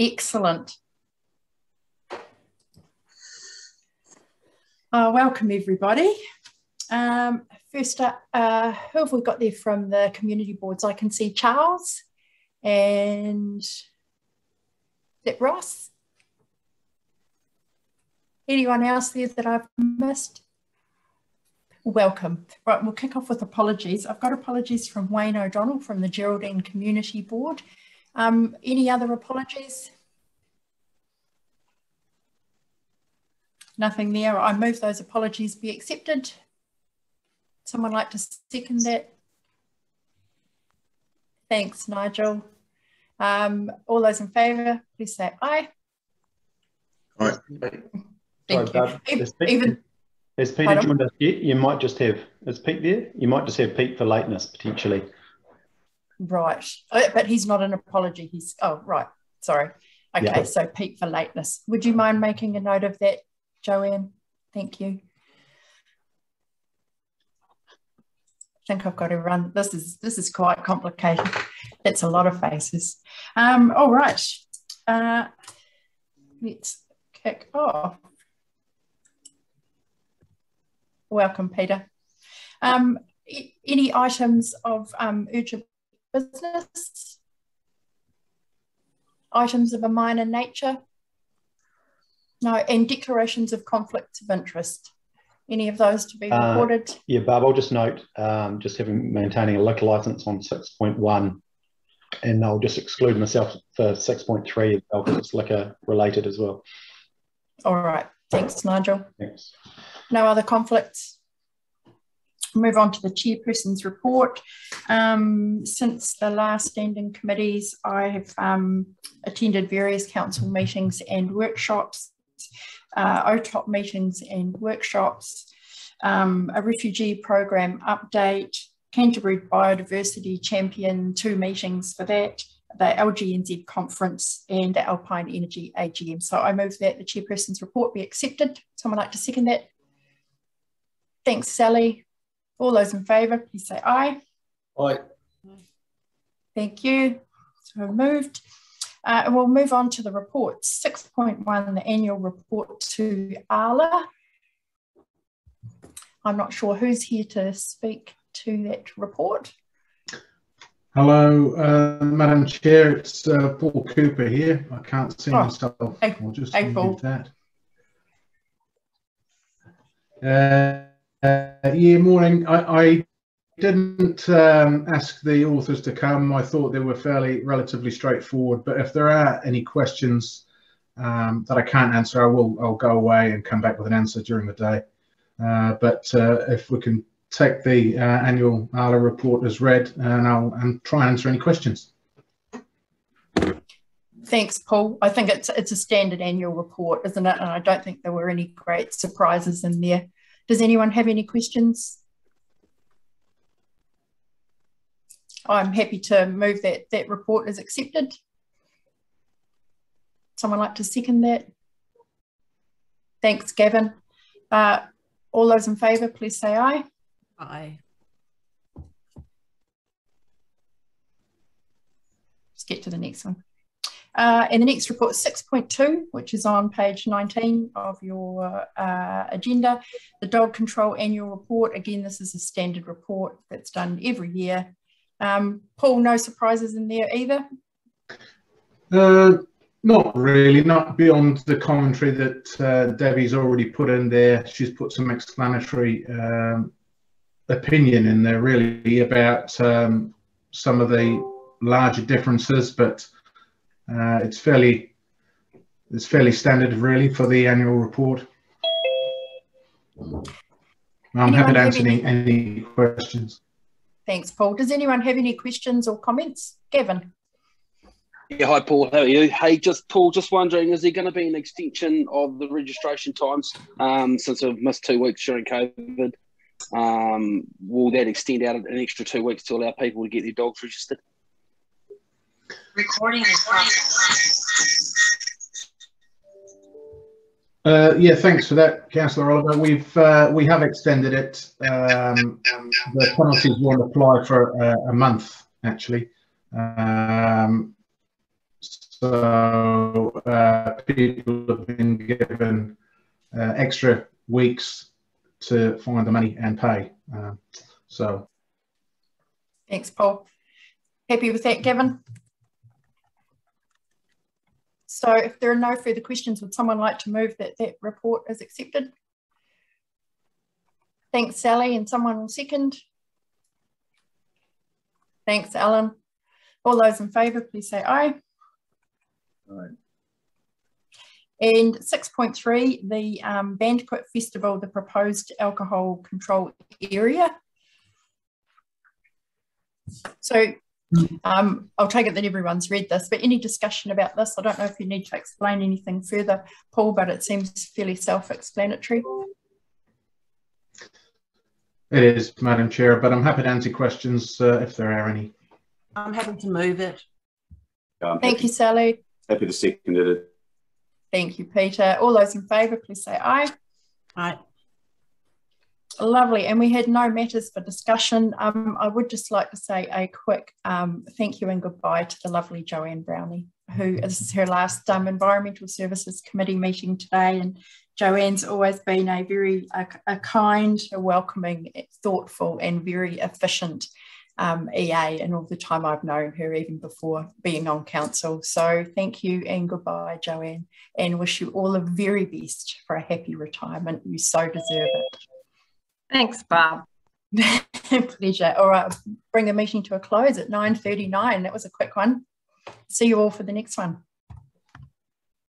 Excellent. Welcome, everybody. First up, who have we got there from the community boards? I can see Charles and is that Ross? Anyone else there that I've missed? Welcome. Right, we'll kick off with apologies. I've got apologies from Wayne O'Donnell from the Geraldine Community Board. Any other apologies? Nothing there. I move those apologies be accepted. Someone like to second that? Thanks, Nigel. All those in favour, please say aye. Aye. Thank Sorry, you. Has Peter joined us yet? You might just have, is Pete there? You might just have Pete for lateness, potentially. Right, but he's not an apology. He's, oh, right, sorry. Okay, yeah. So Pete for lateness. Would you mind making a note of that, Joanne? Thank you. I think I've got to run. This is quite complicated. That's a lot of faces. All right. Let's kick off. Welcome, Peter. Any items of urgent business? Items of a minor nature? No, and declarations of conflicts of interest. Any of those to be reported? Yeah, Barb, I'll just note, just maintaining a liquor licence on 6.1, and I'll just exclude myself for 6.3 as well, because it's liquor related as well. All right, thanks, Nigel. Thanks. No other conflicts? Move on to the chairperson's report. Since the last standing committees, I have attended various council meetings and workshops, OTOP meetings and workshops, a refugee program update, Canterbury Biodiversity Champion, 2 meetings for that, the LGNZ conference and the Alpine Energy AGM. So I move that the chairperson's report be accepted. Someone like to second that? Thanks, Sally. All those in favour, please say aye. Aye. Thank you. So moved. And we'll move on to the reports. 6.1, the annual report to ALA. I'm not sure who's here to speak to that report. Hello, Madam Chair. It's Paul Cooper here. I can't see myself. I'll just move that. Yeah, morning. I didn't ask the authors to come. I thought they were relatively straightforward, but if there are any questions that I can't answer, I'll go away and come back with an answer during the day. But if we can take the annual ALA report as read, and I'll try and answer any questions. Thanks, Paul. I think it's a standard annual report, isn't it? And I don't think there were any great surprises in there. Does anyone have any questions? I'm happy to move that report is accepted. Someone like to second that? Thanks, Gavin. All those in favour, please say aye. Aye. Let's get to the next one. And the next report, 6.2, which is on page 19 of your agenda, the Dog Control Annual Report. Again, this is a standard report that's done every year. Paul, no surprises in there either? Not really, not beyond the commentary that Debbie's already put in there. She's put some explanatory opinion in there really about some of the larger differences, but it's fairly standard really for the annual report. I'm happy to answer any questions. Thanks, Paul. Does anyone have any questions or comments? Gavin. Yeah, hi Paul, how are you? Hey, Paul, just wondering, is there going to be an extension of the registration times since I've missed 2 weeks during COVID? Will that extend out an extra 2 weeks to allow people to get their dogs registered? Recording in progress. Yeah, thanks for that, Councillor Oliver. We have extended it. The penalties won't apply for a month, actually. So people have been given extra weeks to find the money and pay. So thanks, Paul. Happy with that, Gavin? So if there are no further questions, would someone like to move that that report is accepted? Thanks, Sally, and someone will second. Thanks, Alan. All those in favour, please say aye. Aye. And 6.3, the Banquet Festival, the proposed alcohol control area. So I'll take it that everyone's read this, but any discussion about this? I don't know if you need to explain anything further, Paul, but it seems fairly self-explanatory. it is, Madam Chair, but I'm happy to answer questions if there are any. I'm happy to move it. Thank you, Sally. Happy to second it. Thank you, Peter. All those in favour, please say aye. Aye. Lovely, and we had no matters for discussion. I would just like to say a quick thank you and goodbye to the lovely Joanne Brownie, who this is her last Environmental Services Committee meeting today, and Joanne's always been a very kind, a welcoming, thoughtful and very efficient EA in all the time I've known her, even before being on council. So thank you and goodbye, Joanne, and wish you all the very best for a happy retirement. You so deserve it. Thanks, Barb. Pleasure. All right, bring the meeting to a close at 9:39. That was a quick one. See you all for the next one.